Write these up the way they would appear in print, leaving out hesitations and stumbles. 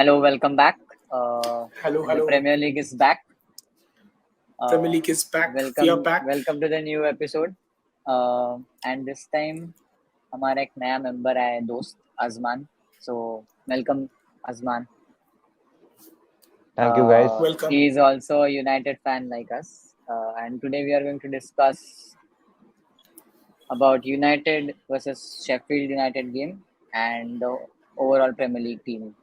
Hello, welcome back. Hello, The hello. Premier League is back. Premier League is back. We are welcome, back. welcome to the new episode. And this time हमारा एक नया member है दोस्त Azman. So welcome Azman. Thank you, guys. Welcome. He is also a United fan like us. And today we are going to discuss about United versus Sheffield United game and the overall Premier League team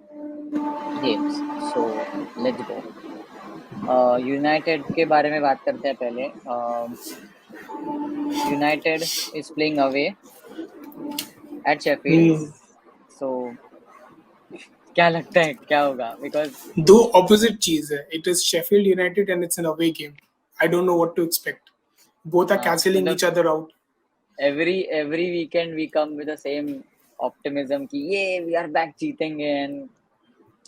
games. So let's go. United के बारे में बात करते हैं पहले. United is playing away at Sheffield. So क्या लगता है क्या होगा? बिकॉज दो ऑपोजिट चीज है. It is Sheffield United and it's an away game. I don't know what to expect. Both are cancelling each other out. Every weekend we come with the same optimism कि ये we are back जीतेंगे and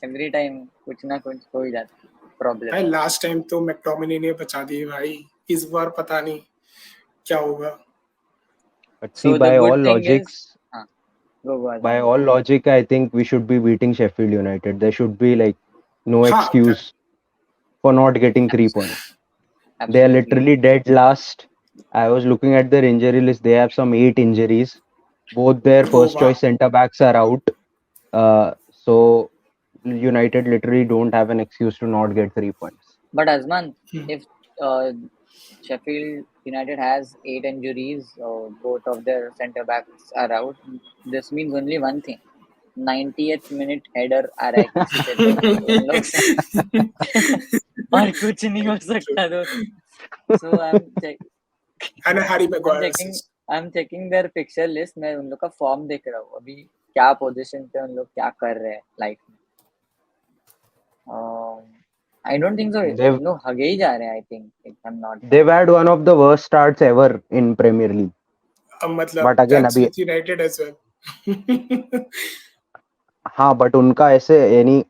every time कुछ ना कुछ हो ही जाता है. Problem भाई लास्ट टाइम तो मैकटोमिनी ने बचा दिए भाई. इस बार पता नहीं क्या होगा. But see, by all logics, by all logic, I think we should be beating Sheffield United. There should be like no excuse for not getting 3 points. Absolutely. They are literally dead last. I was looking at their injury list. They have some 8 injuries. Both their first choice centre backs are out. So United literally don't have an excuse to not get 3 points. But Azman, if Sheffield United has 8 injuries, both of their centre backs are out, this means only one thing. 90th minute header आ रहा है किसी से तो लोग और कुछ नहीं हो सकता दोस्त. So I'm checking their fixture list. मैं उन लोग का फॉर्म देख रहा हूँ अभी क्या पोजीशन पे उन लोग क्या कर रहे हैं लाइफ में. I don't think so. No, हगे ही जा रहे हैं. I think if I'm not. They've had one of the worst starts ever in Premier League. But again, that's with United as well. हाँ, but उनका ऐसे यानी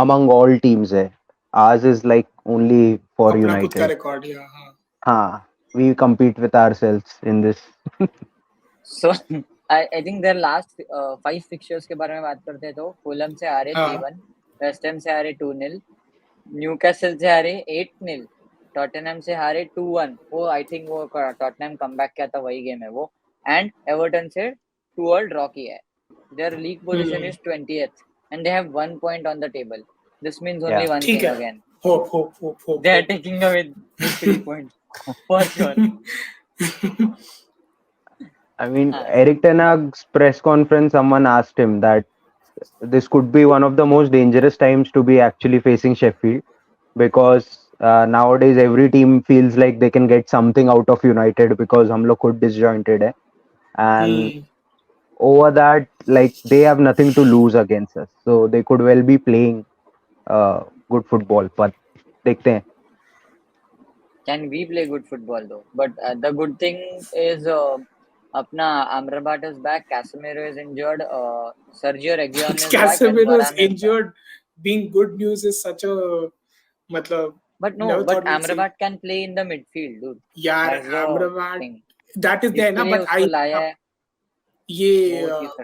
among all teams है. Ours is like only for अपना United. खुद का record है. हाँ, we compete with ourselves in this. So I think their last 5 fixtures के बारे में बात करते हैं तो फुलहम से हारे 3-1, वेस्ट हैम से हारे 2-0, न्यूकैसल से हारे 8-0, टॉटनहम से हारे 2-1. वो आई थिंक वो टॉटनहम कमबैक किया था वही गेम है वो. एंड एवर्टन से 2-2 ड्रॉ किया है. Their league position is 20th and they have 1 point on the table. This means only one thing again. Hope. They are taking away 3 points for sure. I mean, Eric Ten Hag's press conference, someone asked him that this could be one of the most dangerous times to be actually facing Sheffield because nowadays every team feels like they can get something out of United because हम लोग खुद disjointed है. And over that, like they have nothing to lose against us, so they could well be playing good football. But देखते हैं. Can we play good football though? But the good thing is अपना Amrabat is back, Casemiro is injured, Sergio Reguilon is back. Casemiro is injured. Being good news is such a matlab. But no, but Amrabat can play in the midfield, dude. Yeah, Amrabat. That is there ना, but I.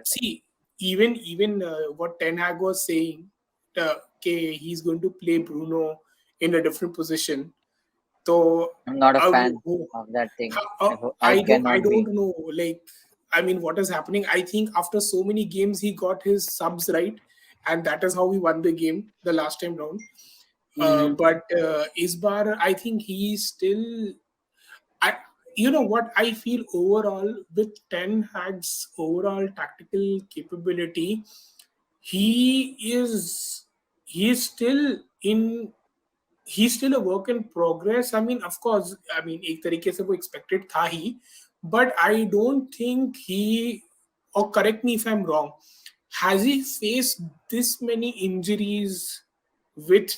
See, even what Ten Hag was saying, he's going to play Bruno in a different position. So I'm not a fan of that thing. I don't know. Like, I mean, what is happening? I think after so many games, he got his subs right, and that is how we won the game the last time round. But Isbar, I think he's still. You know what I feel overall with Ten Hag's overall tactical capability, he's still a work in progress. I mean, of course, एक तरीके से वो expected था ही, but I don't think or correct me if I'm wrong, has he faced this many injuries with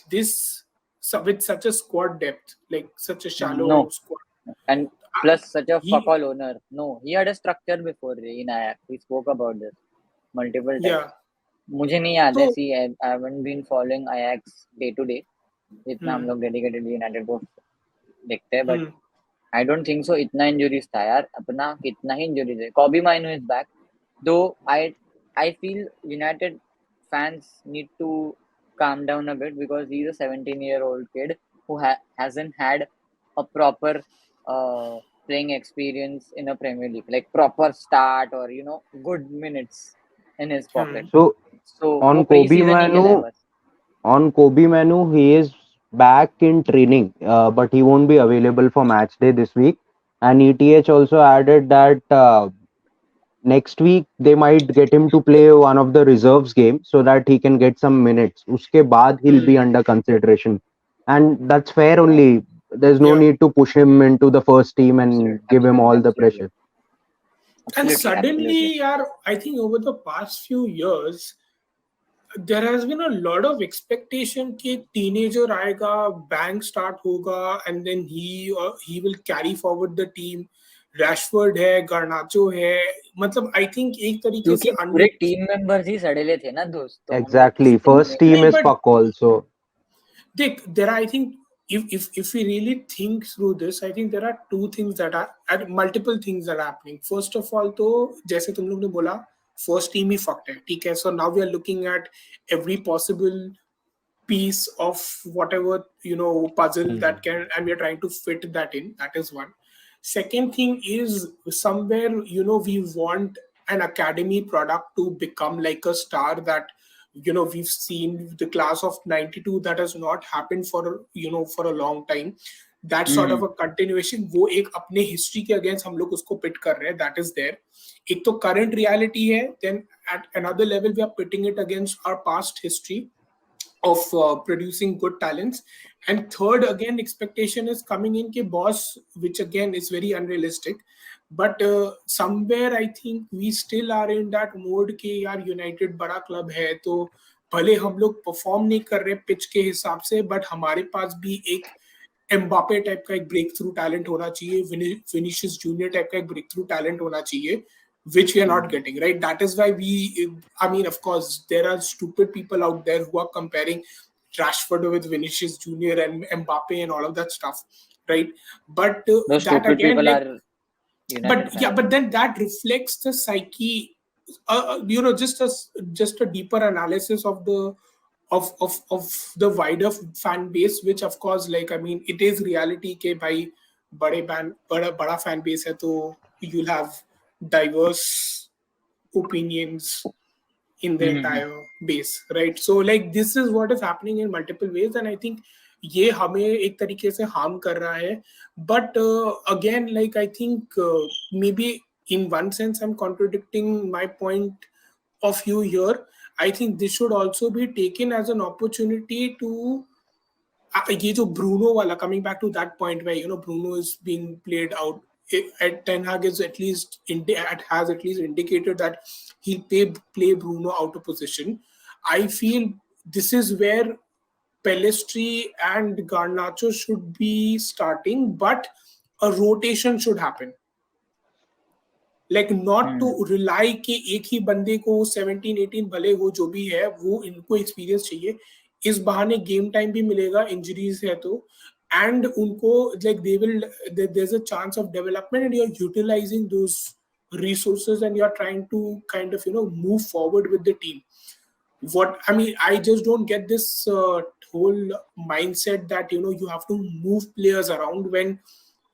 such a squad depth, like such a shallow squad? And plus such a fuck all owner. No, he had a structure before in Ajax. We spoke about this multiple times. Yeah. मुझे नहीं याद है. See, I haven't been following Ajax day to day. इतना हम लोग dedicated United को देखते हैं, but I don't think so इतना इंजरीज था यार. अपना कितना ही इंजरीज है. Kobbie Mainoo is back, though I feel United fans need to calm down a bit because he's a 17-year-old kid who hasn't had a proper playing experience in a Premier League, like proper start or good minutes in his pocket. So So वो on Kobe pre-season ही खेला है Manu, बस. he is back in training, but he won't be available for match day this week. And ETH also added that next week they might get him to play one of the reserves game so that he can get some minutes. Uske baad he'll be under consideration, and that's fair only. There's no Yeah. need to push him into the first team and give him all the Absolutely. pressure. And Absolutely. suddenly, I think over the past few years, there has been a lot of expectation कि teenager आएगा, bang start होगा, and then he will carry forward the team. Rashford है, Garnacho है, मतलब I think एक तरीके क्योंकि से पूरे टीम मेंबर्स ही सड़ेले थे ना दोस्त, तो हम लोग Exactly. किसी को First नहीं team नहीं, is चाहते. but fuck all. So there are, I think if we really think through this, I think there are two things that are multiple things that are happening. First of all, तो जैसे तुम लोग ने बोला, first team ही fucked है, ठीक है. So now we are looking at every possible piece of whatever puzzle that can, and we are trying to fit that in. That is one. Second thing is somewhere we want an academy product to become like a star that we've seen the class of 92 that has not happened for a long time. That sort of a continuation, वो एक अपने history के against हम लोग उसको pit कर रहे हैं, that is there. एक तो current reality है, then at another level we are pitting it against our past history of producing good talents. And third, again, expectation is coming in ke boss, which again is very unrealistic. But somewhere I think we still are in that mode कि यार United बड़ा club है, तो भले हम लोग perform नहीं कर रहे पिच के हिसाब से, बट हमारे पास भी एक एम्बापे टाइप का एक ब्रेक थ्रू टैलेंट होना चाहिए, विनीशियस जूनियर टाइप का एक ब्रेक थ्रू टैलेंट होना चाहिए, which we are not getting, right? That is why I mean, of course, there are stupid people out there who are comparing Rashford with Vinicius Junior and Mbappe and all of that stuff, right? But Those that stupid again, people like, are United fans. but then that reflects the psyche, just a deeper analysis of the wider fan base, which of course, like, I mean, it is reality के भाई बड़ा fan base है, तो you'll have diverse opinions in the entire base, right? So like this is what is happening in multiple ways, and I think ये हमें एक तरीके से harm कर रहा है. But again, like, I think maybe in one sense I'm contradicting my point of view here. I think this should also be taken as an opportunity to ये जो Bruno वाला, coming back to that point where Bruno is being played out, at Ten Hag is has at least indicated that he'll play Bruno out of position. I feel this is where Pellistri and Garnacho should be starting, but a rotation should happen. Like not to rely कि एक ही बंदे को 17-18 भले वो जो भी है वो इनको एक्सपीरियंस चाहिए, इस बहाने गेम टाइम भी मिलेगा, इंजरीज है तो, and उनको like there's a chance of development and you're utilizing those resources and you're trying to kind of move forward with the team. What I mean, I just don't get this whole mindset that you have to move players around when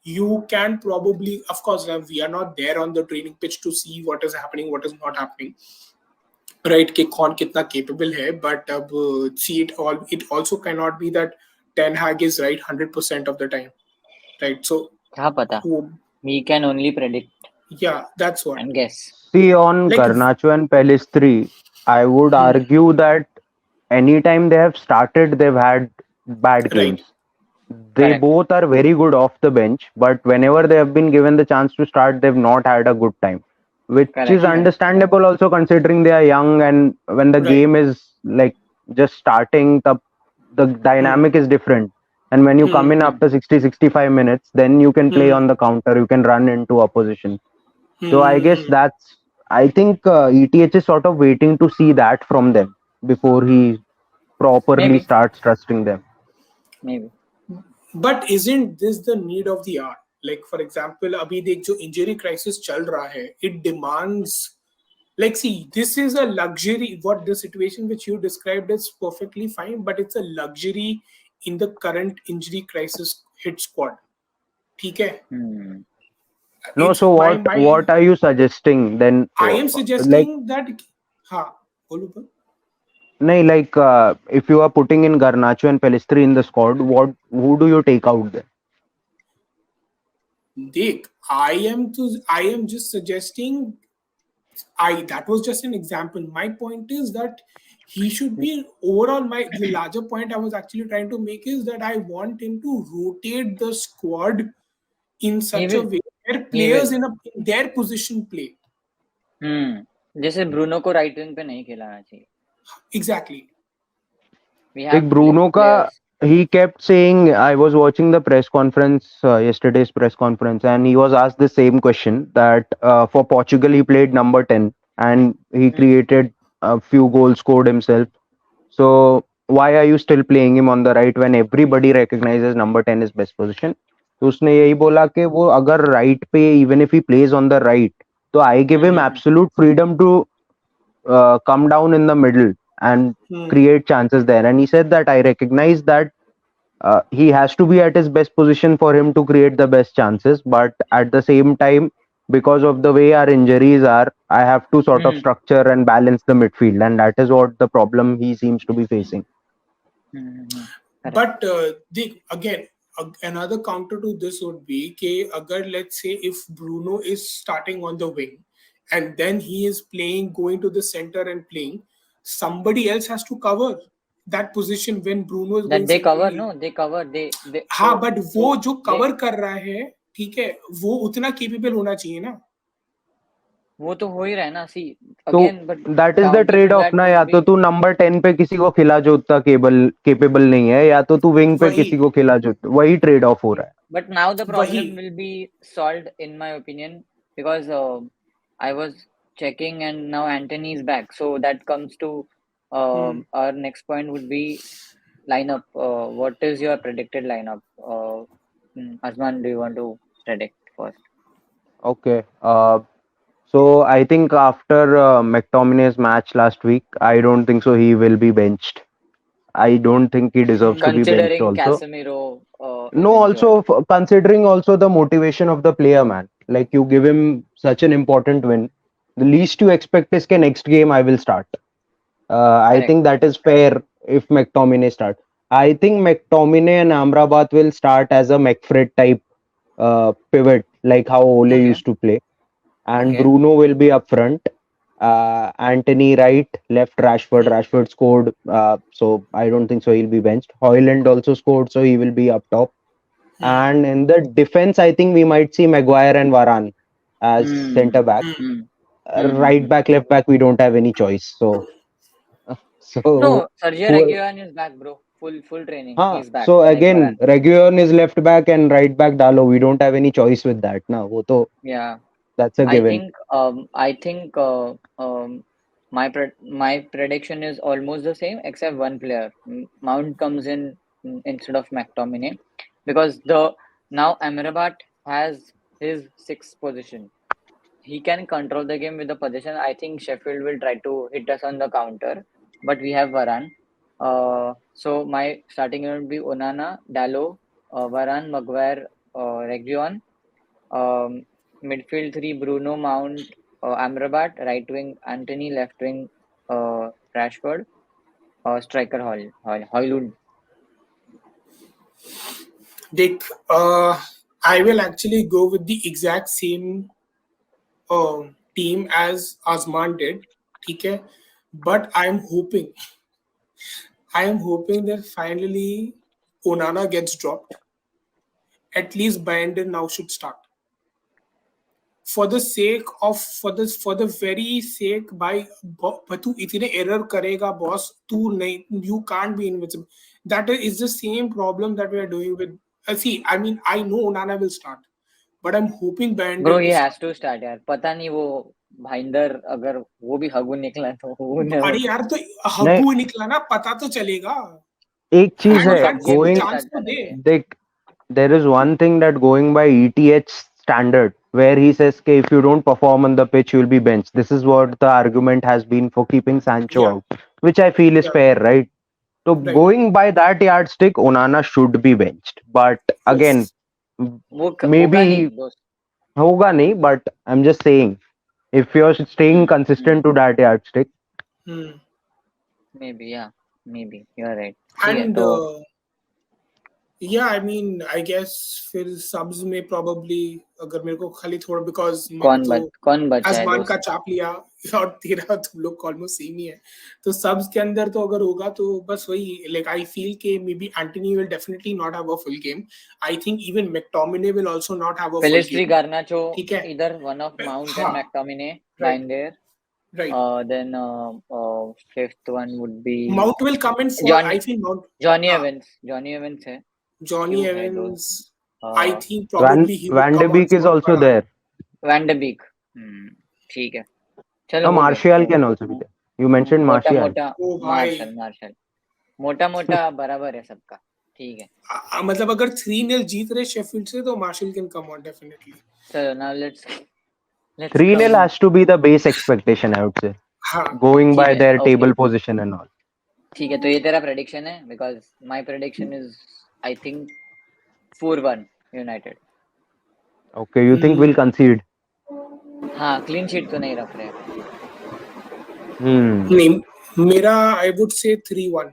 you can probably, of course, we are not there on the training pitch to see what is happening, what is not happening, right? कि कौन कितना capable है, but see it all. It also cannot be that Ten Hag is right 100% of the time, right? So क्या पता? We can only predict. Yeah, that's what. And guess. see, on Like, Garnacho and Pellistri, I would argue that anytime they have started, they've had bad games. They Correct. both are very good off the bench, but whenever they have been given the chance to start, they've not had a good time, which is understandable also considering they are young, and when the game is like just starting, the dynamic is different. And when you come in after 60-65 minutes, then you can play on the counter, you can run into opposition. So I guess I think ETH is sort of waiting to see that from them before he properly Maybe. starts trusting them. Maybe. But isn't this the need of the hour? Like, for example, अभी देख जो injury crisis चल रहा है, it demands Like, see, this is a luxury. What the situation which you described is perfectly fine, but it's a luxury in the current injury crisis hit squad. Okay, Hmm. No, it's so my. what are you suggesting then? I am Like, suggesting that. Ha, bolo bolo. nahi, like if you are putting in Garnacho and Pelistri in the squad, who do you take out there? Deek, I am just suggesting. That was just an example. My point is that he should be overall. The larger point I was actually trying to make is that I want him to rotate the squad in He such a will. way where He players will. in their position play. जैसे Bruno को right wing पे नहीं खिलाना चाहिए. Exactly. We Like have Bruno ka, players. he kept saying, I was watching the press conference, yesterday's press conference, and he was asked the same question that for Portugal he played number 10 and he Hmm. created a few goals, scored himself. So why are you still playing him on the right when everybody recognizes number 10 is best position? तो उसने यही बोला कि वो अगर right पे even if he plays on the right तो I give him Hmm. Absolute freedom to come down in the middle and Hmm. create chances there. And he said that I recognize that he has to be at his best position for him to create the best chances. But at the same time, because of the way our injuries are, I have to sort of Hmm. structure and balance the midfield. And that is what the problem he seems to be facing. Hmm. Correct. But again, another counter to this would be कि अगर let's say if Bruno is starting on the wing and then he is playing, going to the center and playing, somebody else has to cover that position when Bruno is That going they cover, centrally. no, they cover. They हाँ, so but वो जो they cover कर रहा है, ठीक है, वो उतना capable होना चाहिए ना. वो तो हो ही रहा है ना. See तो again, but that is the counter trade to of that ना, would या be तो तू नंबर 10 पे किसी को खिला जो उतना केपेबल नहीं है, या तो तू विंग पे वही किसी को खिला जो, वही ट्रेड ऑफ हो रहा है. But now the वही. problem will be solved, in my opinion, because I was checking and now Anthony is back. So that comes to our next point would be lineup. What is your predicted lineup? Asman, do you want to predict first? Okay. So I think after McTominay's match last week, I don't think so he will be benched. I don't think he deserves to be benched Considering also. Casemiro is No, injured. also considering also the motivation of the player, man. Like you give him such an important win, the least you expect is के next game I will start. I Correct. think that is fair if McTominay start. I think McTominay and Amrabat will start as a McFred type pivot, like how Ole Okay. used to play, and Okay. Bruno will be up front. Anthony right, left Rashford. Rashford scored, so I don't think so he'll be benched. Hoyland also scored, so he will be up top. And in the defense, I think we might see Maguire and Varane as Hmm. centre back. Hmm. Hmm. Right back, left back, we don't have any choice. So, so No, Sergio who? Reguilon is back, bro. Full training. Huh? He's back, So like again, Varane. Reguilon is left back and right back Dalo. We don't have any choice with that. Now, wo to, Yeah. that's a I given. think my prediction is almost the same except one player. Mount comes in instead of McTominay because the now Amrabat has his sixth position. He can control the game with the possession. I think Sheffield will try to hit us on the counter, but we have Varane. So my starting will be Onana, Dallo, Varane, Maguire, Reguilon. Midfield three: Bruno, Mount, Amrabat. Right wing: Anthony. Left wing: Rashford. Striker: Hoylund. Dick, I will actually go with the exact same team as Azman did. Okay, but I am hoping that finally Onana gets dropped. At least Bayenden now should start. For the very sake by but तू इतने error करेगा boss तू नहीं you can't be invincible. That is the same problem that we are doing with see I mean I know Onana will start but I'm hoping Bro, Bayenden he is has to start यार. पता नहीं वो भाईंदर अगर वो भी हगू निकला तो who अरे knows. यार तो नहीं, हग्गू निकला ना पता तो चलेगा एक चीज उसको है एट सब लीस्ट गेम वो में गोइंग, स्टार्ट चांस तो करना दे चाहिए. देख, there is one thing that going by ETH standard, where he says, "Okay, if you don't perform on the pitch, you'll be benched." This is what the argument has been for keeping Sancho Yeah, out, which I feel is yeah, fair, right? So right. going by that yardstick, Onana should be benched. But again, Yes. वो होगा maybe नहीं दोस्त. hoga nahi, but I'm just saying, if you're staying Hmm. consistent to that yardstick, Hmm. Maybe, yeah, maybe you're right. ठीक है And तो yeah, I mean, I guess फिर subs में probably अगर मेरे को खाली थोड़ा because मैंने तो कौन बचा है आसमान का दोस्त? चाप लिया और तेरा तुम लोग ऑलमोस्ट सेम ही है, तो subs के अंदर तो अगर होगा तो बस वही, like I feel कि maybe Anthony will definitely not have a full game. I think even McTominay will also not have a full Pelistri, game. Garnacho, ठीक है. either one of Mount and हाँ, McTominay right, lying there. right. Then fifth one would be Mount will come in for, I feel Mount. Johnny हाँ, Evans. Johnny Evans है. Johnny क्यों है दोस्त? Evans. I think probably he would Van de come on Beek is for also Varane. there. Van de Beek. ठीक है. चलो हो गए. Martial can also be there. You mentioned मोटा Martial. मोटा ओ भाई, मार्शल मोटा मोटा बराबर है सबका. ठीक है. मतलब अगर 3-0 जीत रहे शेफील्ड से तो Martial can come on definitely. चलो now let's 3-0 has to be the base expectation, I would say, हाँ, going ठीक by है. their Okay. table position and all. ठीक है तो ये तेरा prediction है because my prediction is I think 4-1 United. Okay, you think we'll concede? हाँ, clean sheet तो नहीं रख रहे. नहीं, मेरा आई वुड से 3-1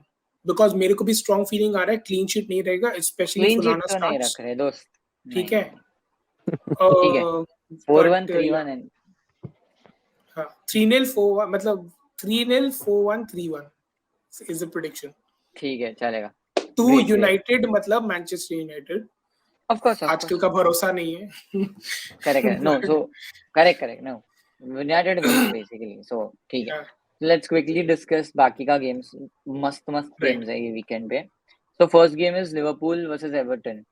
बिकॉज मेरे को भी स्ट्रॉन्ग फीलिंग आ रहा है क्लीन शीट नहीं रहेगा, स्पेशली Clean sheet फुलाना तो नहीं स्टार्ट्स. रख रहे दोस्त. ठीक नहीं. है. ठीक है. 4-1 But, 3-1 and हाँ, 3-0 4-1 मतलब 3-0 4-1 3-1 इज द प्रेडिक्शन. ठीक है चलेगा. Two Wait. यूनाइटेड मतलब मैनचेस्टर यूनाइटेड. Of course. आजकल का भरोसा नहीं है. Correct. No, so correct. No, United wins basically. So ठीक है. Yeah, Let's quickly discuss बाकी का games. मस्त right. games है ये weekend पे. So first game is Liverpool versus Everton.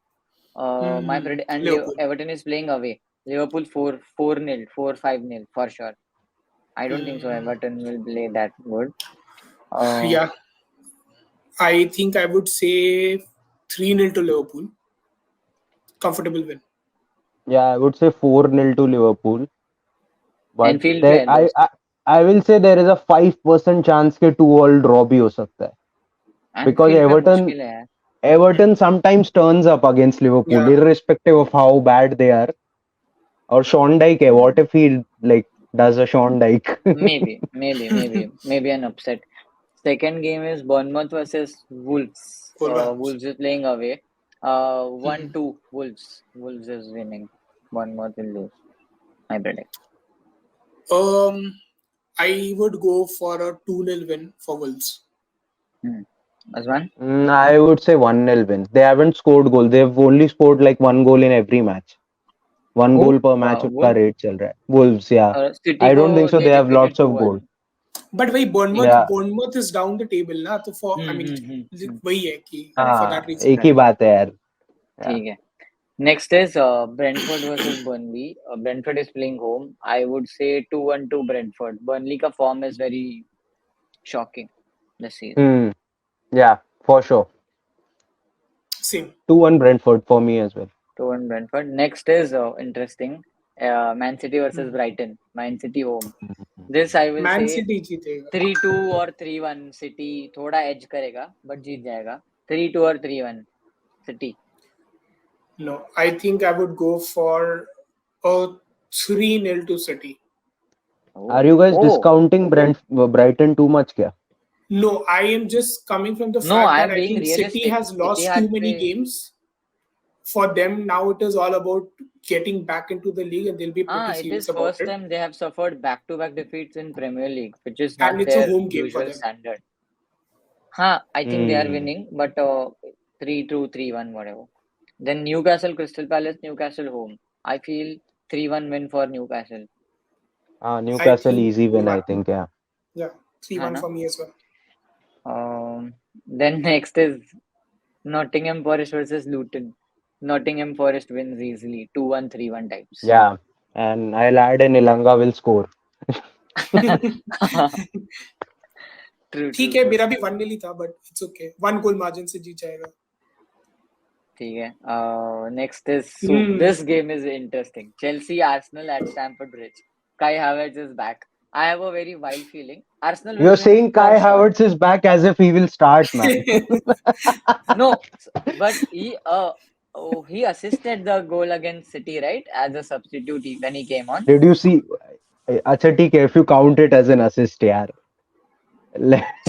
And Liverpool. Everton is playing away. Liverpool 4-0, 4-5-0 for sure. I don't think so. Everton will play that good. Yeah, I think I would say 3-0 to Liverpool. Comfortable win. Yeah, I would say 4-0 to Liverpool. But Anfield there, पे है दोस्त. I will say there is a 5% chance के 2-all draw भी हो सकता है. Because Anfield पे मुश्किल है यार. Everton sometimes turns up against Liverpool, Yeah. irrespective of how bad they are. Or Sean Dyche, what if he like does a Sean Dyche? maybe an upset. Second game is Bournemouth versus Wolves. Wolves is playing away. 1-2 Wolves. Wolves is winning. Bournemouth will lose. I predict. I would go for a 2-0 win for Wolves. Aswan? I would say 1-0 win. They haven't scored goal. They've only scored like one goal in every match. One goal per match उसका rate चल रहा है. Wolves, yeah. City I don't think so. They have lots of goal. But वही Bournemouth is down the table ना, तो for I mean वही है कि for that reason. एक ही बात है यार. ठीक है. Next is Brentford versus Burnley. Brentford is playing home. I would say 2-1 to Brentford. Burnley का form is very shocking this season. Yeah, for sure. Same. 2-1 Brentford for me as well. 2-1 Brentford. Next is interesting. Man City versus Brighton. Man City home. This I will Man say City जीतेगा. 3-2 और 3-1 City थोड़ा edge करेगा but जीत जाएगा. 3-2 और 3-1 City. No, I think I would go for a 3-0 to City. Are you guys discounting Brighton too much क्या? No, I am just coming from the fact that I think realistic. City has lost too many games. For them now it is all about getting back into the league and they'll be pretty serious about it. It is first time they have suffered back-to-back defeats in Premier League, which is and not it's their a home game usual for them. standard. I think they are winning, but 3-2, 3-1, whatever. Then Newcastle, Crystal Palace, Newcastle home. I feel 3-1 win for Newcastle. Newcastle easy win, I think, yeah. Yeah, 3-1 for me as well. Then next is Nottingham Forest versus Luton. Nottingham Forest wins easily, 2-1, 3-1 types. Yeah, and I'll add in Ilanga will score. ठीक है, मेरा भी 1-0 था, but it's okay. 1 goal margin से जीत जाएगा. ठीक है. Next is this game is interesting. Chelsea Arsenal at Stamford Bridge. Kai Havertz is back. I have a very wild feeling. Arsenal will You're win saying for Kai sure. Havertz is back as if he will start, man. No, but he assisted the goal against City, right? As a substitute when he came on. Did you see? Acha, theek hai, if you count it as an assist, yaar.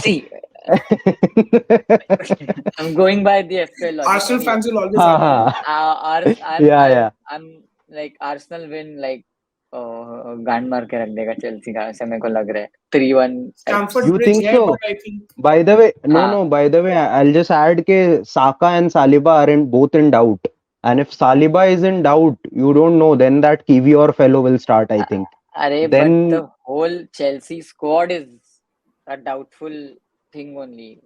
See, I'm going by the FPL logic. Arsenal only. fans will always हाँ argue. हाँ yeah. I'm like Arsenal win like गांड मार के रख देगा Chelsea का ऐसा मेरे को लग रहा है 3-1. Stamford You Bridge think है, so? but I think By the way, हाँ. no. By the way, I'll just add ke Saka and Saliba are both in doubt. And if Saliba is in doubt, you don't know. Then that Kiwi or fellow will start, I think. अरे but Then the whole Chelsea squad is a doubtful thing only.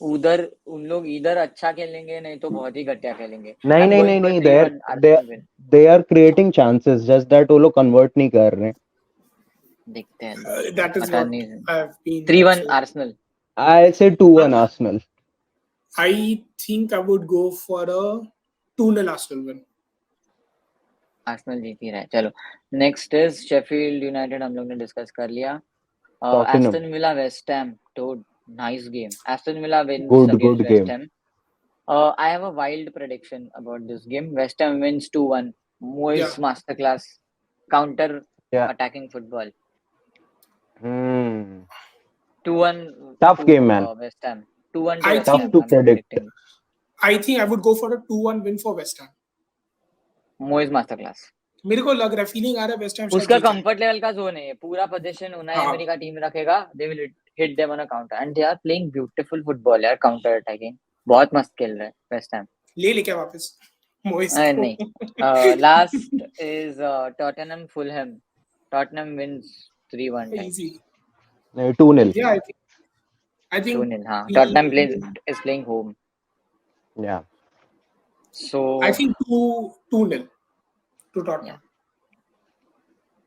उधर उन लोग इधर अच्छा खेलेंगे नहीं तो बहुत ही घटिया खेलेंगे. I'm going for नहीं 3-1 Arsenal win. they are creating chances. Just that वो लोग convert नहीं कर रहे. देखते हैं. that is पता what नहीं. I've been 3-1 also. Arsenal. I say 2-1 Arsenal. I think I would go for a 2-0 Arsenal win. Arsenal जीत ही रहा है. चलो नेक्स्ट इज शेफील्ड यूनाइटेड हम लोग ने डिस्कस कर लिया. Tottenham. Aston villa West Ham. Dude, nice game. Aston Villa wins Good against West game. Ham. I have a wild prediction about this game. West Ham wins 2-1. Moyes Yeah. masterclass counter Yeah. attacking football. 2-1. 2-1 Tough to game, man. West Ham. 2-1 to I West think- Ham. Tough to I'm predict. predicting. I think I would go for a 2-1 win for West Ham. Moyes masterclass. मेरे को लग रहा है, feeling आ रहा है West Ham उसका comfort level का zone है ये. पूरा पोजीशन उनाई हाँ. एमरी का टीम रखेगा. They will hit them on a counter and they are playing beautiful football यार. काउंटर अटैकिंग बहुत मस्त खेल रहे हैं वेस्ट हैम. ले क्या वापस मोइस नहीं. Last is Tottenham Fulham. Tottenham wins 3-1. easy. 2-0. Yeah, I think 2-0. हाँ. Tottenham is playing home. Yeah. So I think 2-0 to Tottenham. Yeah.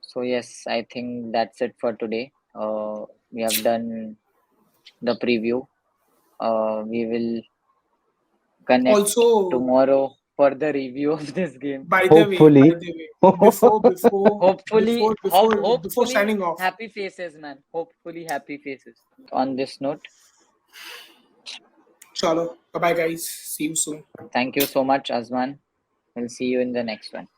So yes, I think that's it for today. We have done the preview. We will connect Also, tomorrow for the review of this game. by the Hopefully. way, before Hopefully, before signing off, happy faces, man. Hopefully, happy faces. On this note, chalo, bye bye guys. See you soon. thank you so much, Azman. We'll see you in the next one.